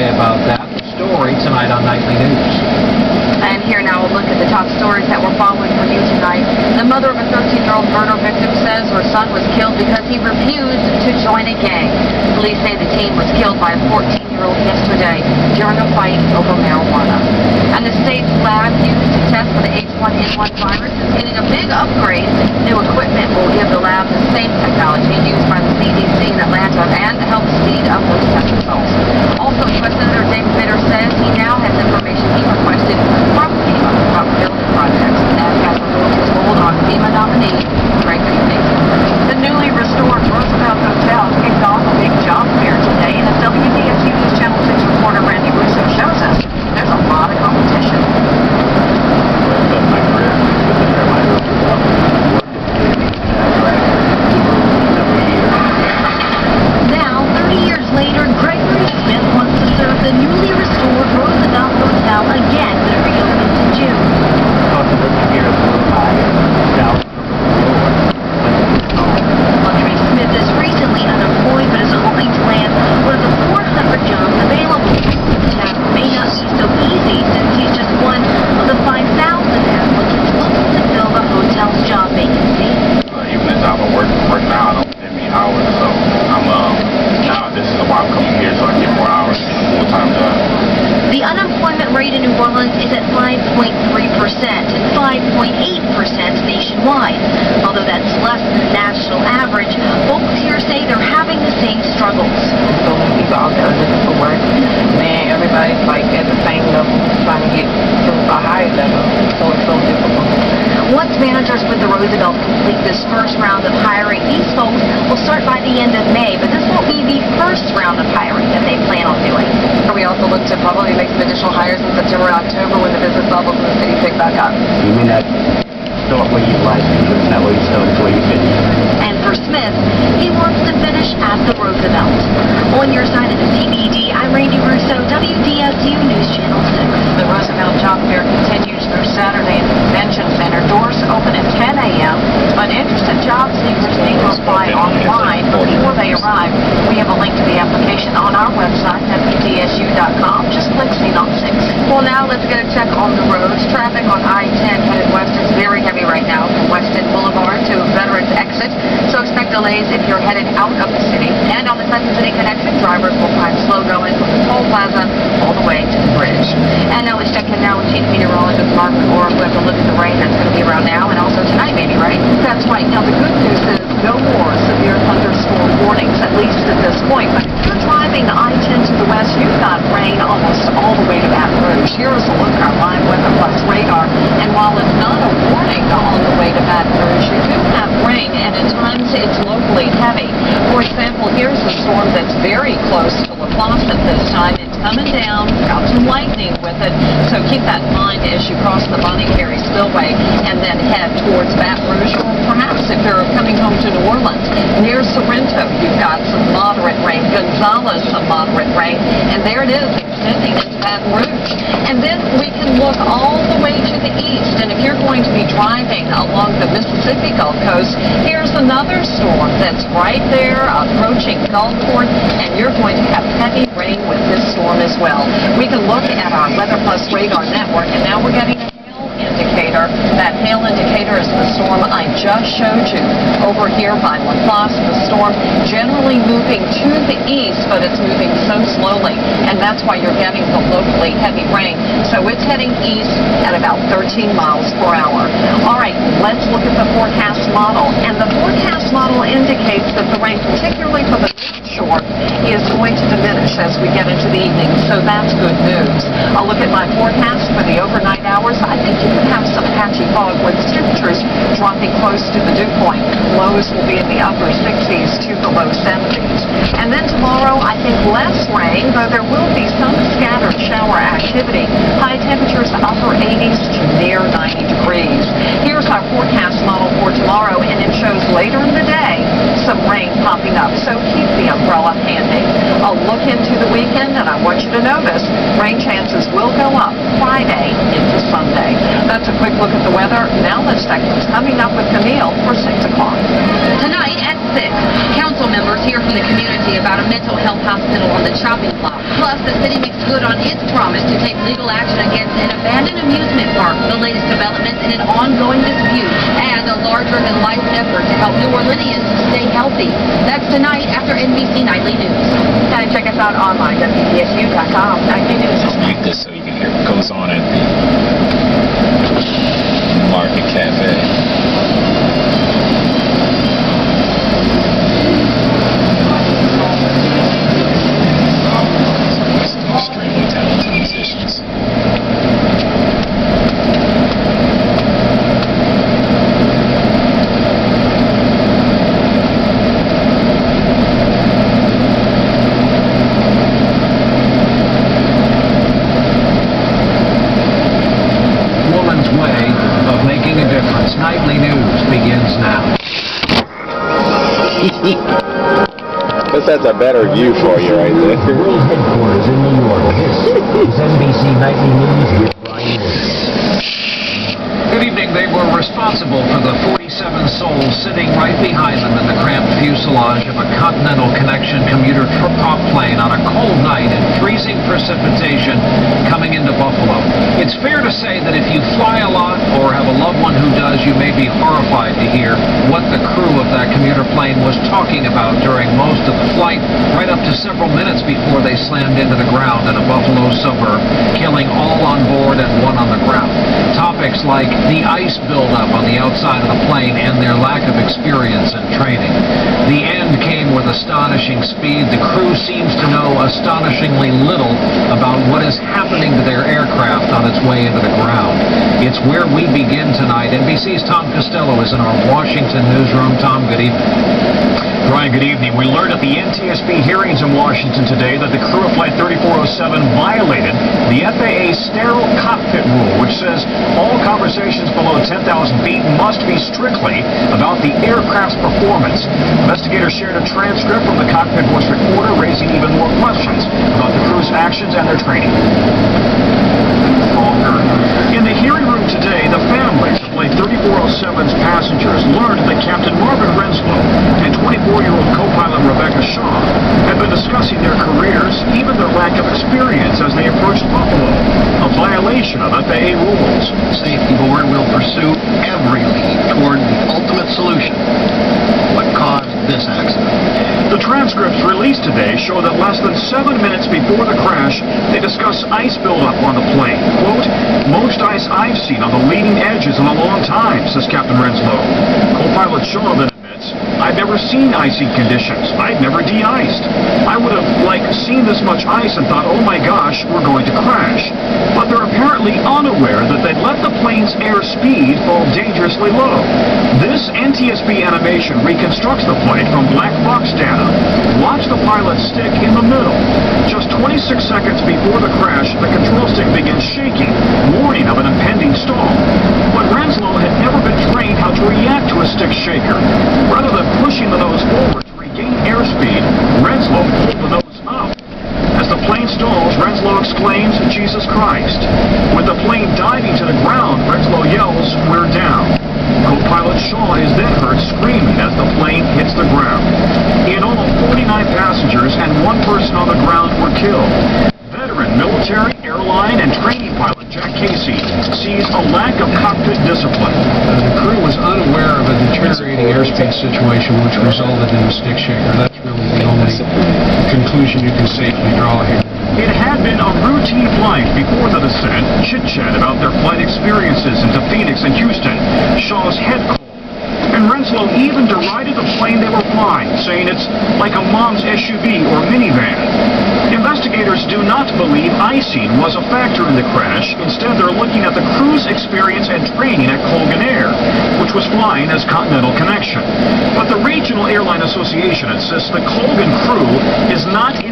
say about that. The story tonight on Nightly News. And here now we'll look at the top stories that we're following for you tonight. The mother of a 13-year-old murder victim says her son was killed because he refused to join a gang. Police say the teen was killed by a 14-year-old yesterday during a fight over marijuana. And the state's lab used to test for the H1N1 virus is getting a big upgrade. New equipment will give the lab the same technology used by the CDC in Atlanta and help speed up those test results. Also, U.S. Senator David Vitter says he now has information he requested from FEMA about building projects and has removed his hold on FEMA nominee Greg King. The newly restored Roosevelt Hotel kicked off a big job fair today, and as WDSU News Channel 6 reporter Randy Russo shows us, there's a lot of competition. Now, 30 years later, Gregory Smith wants to serve the newly restored Roosevelt Hotel again when it reopens in June. Andre Smith is recently unemployed but is hoping to land one of the 400 jobs available. The task may not be so easy since he's just one of the 5,000 applicants looking to fill the hotel's job vacancy. Even as I'm working now, I don't get any hours, so now this is why I'm coming here so I get more hours in a full-time job. The unemployment rate in New Orleans is at 5.3% and 5.8% nationwide. Although that's less than the national average, folks here say they're having the same struggles. So many people out there looking for work. Man, everybody's like at the same level, trying to get to a higher level, so it's so difficult. Once managers with the Roosevelt complete this first round of hiring, these folks will start by the end of May, but this won't be the first round of hiring that they plan on doing. We also look to probably make some additional hires in September and October when the business levels in the city pick back up. You may not start where you'd like to, but it's not where you start, it's where you finish. And for Smith, he wants to finish at the Roosevelt. On your side of the CBD, I'm Randy Russo, WDSU News Channel 6. The Roosevelt Job Fair continues through Saturday at the Convention Center. Doors open at 10 a.m., but interested job seekers need to apply online before they arrive. We have a link to the application on our website, WDSU.com. Just click Seen on 6. Well, now let's get a check on the roads. Traffic on I-10 headed west is very heavy right now from Weston Boulevard to Veterans Exit, so expect delays if you're headed out of the city. And on the Crescent City Connection, drivers will find slow going from the toll plaza all the way to the bridge. And now let's check in now with Chief Meteorologist Marvin Orr. We have to look at the rain that's going to be around now and also tonight, maybe, right? That's right. Now, the good news is no more severe thunderstorm warnings, at least at this point. But if you're driving I-10 to the west, you've got rain almost all the way to Baton Rouge. Here's a look at our live weather plus radar. And while it's not a warning on the way to Baton Rouge, you do have rain, and at times it's locally heavy. For example, here's a storm that's very close to LaPlace at this time. It's coming down, got some lightning with it, so keep that in mind as you cross the Bonnie Carey Spillway and then head towards Baton Rouge, or perhaps if you're coming home to New Orleans. Near Sorrento, you've got some moderate rain. Gonzales, some moderate rain, and there it is, extending into Baton Rouge. And then we can look all the way to the east, and if you're going to be driving along the Mississippi Gulf Coast, here's another storm that's right there approaching Gulfport, and you're going to have heavy rain with this storm as well. We can look at our Weather Plus radar network, and now we're getting a hail indicator. That hail indicator is the storm I just showed you over here by LaPlace. The storm generally moving to the east, but it's moving so slowly, and that's why you're getting the locally heavy rain. So it's heading east at about 13 miles per hour. All right, let's look at the forecast model, and the forecast model indicates that the rain, particularly for the shore, is going to diminish as we get into the evening, so that's good news. I'll look at my forecast for the overnight hours. I think you could have some patchy fog with temperatures dropping close to the dew point. Lows will be in the upper 60s to the low 70s. And then tomorrow, I think less rain, though there will be some scattered shower activity. High temperatures upper 80s to near 90 degrees. Here's our forecast model for tomorrow, and it shows later in the day some rain popping up, so keep the umbrella handy. I'll look into the weekend, and I want you to notice rain chances will go up Friday into Sunday. That's a quick look at the weather. Now let's check what's coming up with Camille for 6 o'clock. Tonight at 6. Council members hear from the community about a mental health hospital on the chopping block. Plus, the city makes good on its promise to take legal action against an abandoned amusement park. The latest developments in an ongoing dispute and a larger-than-life effort to help New Orleanians stay healthy. That's tonight after NBC Nightly News. And check us out online, WPSU.com. Nightly News. Just mute this so you can hear what goes on at the Market Cafe. Extremely talented musicians. Woman's Way of Making a Difference. Nightly News begins now. That's a better view for you right there. World headquarters in New York. This is NBC Nightly News with Brian Williams. Good evening. They were responsible for the 47 souls sitting right behind them in the cramped fuselage of a Continental Connection commuter prop plane on a cold night in freezing precipitation coming into Buffalo. It's fair to say that if you fly a lot or have a loved one who does, you may be horrified to hear what the crew of that commuter plane was talking about during most of the flight, right up to several minutes before they slammed into the ground in a Buffalo suburb, killing all on board and one on the ground. Topics like the ice buildup on the outside of the plane and their lack of experience and training. The end came with astonishing speed. The crew seems to know astonishingly little about what is happening to their aircraft on its way into the ground. It's where we begin tonight. NBC's Tom Costello is in our Washington newsroom. Tom, good evening. Brian, good evening. We learned at the NTSB hearings in Washington today that the crew of Flight 3407 violated the FAA sterile cockpit rule, which says all conversations below 10,000 feet must be strictly about the aircraft's performance. Investigators shared a transcript from the cockpit voice recorder, raising even more questions about the crew's actions and their training. In the hearing room today, the families of Flight 3407's passengers learned that Captain Marvin Renslow and 24-year-old co-pilot Rebecca Shaw had been discussing their careers, even their lack of experience as they approached Buffalo, a violation of FAA rules. Safety Board will pursue every lead toward the ultimate solution. What caused this accident? The transcripts released today show that less than 7 minutes before the crash, they discuss ice buildup on the plane. Quote, "Most ice I've seen on the leading edges in a long time," says Captain Renslow. Co-pilot Shaw then admits, "I've never seen icy conditions. I've never de-iced. I would have, seen this much ice and thought, oh my gosh, we're going to crash." But they're apparently unaware that they'd let the plane's airspeed fall dangerously low. This NTSB animation reconstructs the flight from black box data. Watch the pilot stick in the middle. Just 26 seconds before the crash, the control stick begins shaking, warning of an impending stall. But Renslow had never been trained how to react to a stick shaker. Rather than pushing the nose forward to regain airspeed, Renslow pulled the nose up. As the plane stalls, Renslow exclaims, "Jesus Christ." With the plane diving to the ground, Renslow yells, "We're down." Co-pilot Shaw is then heard screaming as the plane hits the ground. In all, 49 passengers and one person on the ground were killed. Veteran military, airline, and training pilot Jack Casey sees a lack of cockpit discipline. The crew was unaware of a deteriorating airspeed situation which resulted in a stick shaker. That's really the only conclusion you can safely draw here. It had been a routine flight before the descent, chit-chat about their flight experiences into Phoenix and Houston, Shaw's head cold. And Renslow even derided the plane they were flying, saying it's like a mom's SUV or minivan. Investigators do not believe icing was a factor in the crash. Instead, they're looking at the crew's experience and training at Colgan Air, which was flying as Continental Connection. But the Regional Airline Association insists the Colgan crew is not